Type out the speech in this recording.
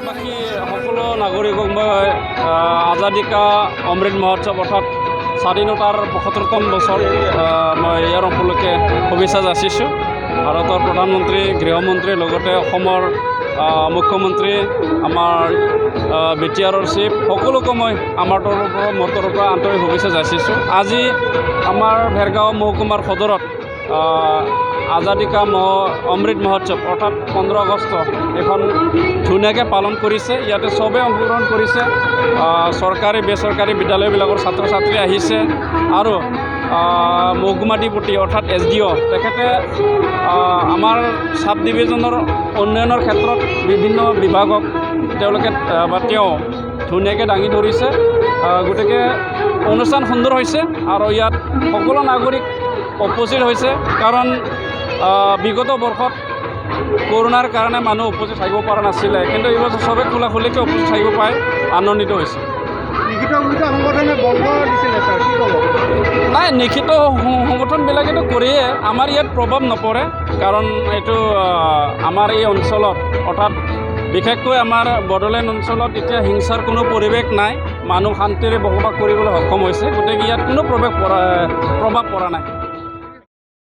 বাকী সকলো নাগৰিকক মই আজাদী কা অমৃত মহোৎসৱ অৰ্থাৎ স্বাধীনতাৰ ৭৫তম বছৰ মই ইয়াৰ উপলক্ষে শুভেচ্ছা যাচিছোঁ। ভাৰতৰ প্ৰধানমন্ত্ৰী, গৃহমন্ত্ৰীৰ লগতে অসমৰ মুখ্যমন্ত্ৰী, আমাৰ BTRৰ চিফ সকলোকে মই মোৰ তৰফৰ পৰা আন্তৰিক শুভেচ্ছা যাচিছোঁ। আজি আমাৰ ভেৰগাঁও মহকুমাৰ সদৰত আজাদী কা অমৃত মহোৎসৱ অৰ্থাৎ 15 আগষ্ট এখন ধুনীয়াকৈ পালন কৰিছে। ইয়াতে চবেই অংশগ্ৰহণ কৰিছে। চৰকাৰী বেচৰকাৰী বিদ্যালয়বিলাকৰ ছাত্ৰ ছাত্ৰী আহিছে আৰু মহকুমাধিপতি অৰ্থাৎ SDO তেখেতে আমাৰ চাব ডিভিজনৰ উন্নয়নৰ ক্ষেত্ৰত বিভিন্ন বিভাগক তেওঁলোকে তেওঁ ধুনীয়াকৈ দাঙি ধৰিছে। গতিকে অনুষ্ঠান সুন্দৰ হৈছে আৰু ইয়াত সকলো নাগৰিক উপস্থিত হৈছে, কাৰণ বিগত বৰ্ষত কৰোণাৰ কাৰণে মানুহ উপস্থিত থাকিব পৰা নাছিলে, কিন্তু এইবছৰ চবে খোলাখুলিকৈ উপস্থিত থাকিব পাই আনন্দিত হৈছে। লিখিত সংগঠনে বন্ধ দিছিলে ছাৰ, কি ক'ব? নাই, লিখিত সংগঠনবিলাকেতো কৰিয়ে আমাৰ ইয়াত প্ৰভাৱ নপৰে, কাৰণ এইটো আমাৰ এই অঞ্চলত অৰ্থাৎ বিশেষকৈ আমাৰ বড়োলেণ্ড অঞ্চলত এতিয়া হিংসাৰ কোনো পৰিৱেশ নাই। মানুহ শান্তিৰে বসবাস কৰিবলৈ সক্ষম হৈছে, গতিকে ইয়াত কোনো প্ৰভাৱ পৰা নাই।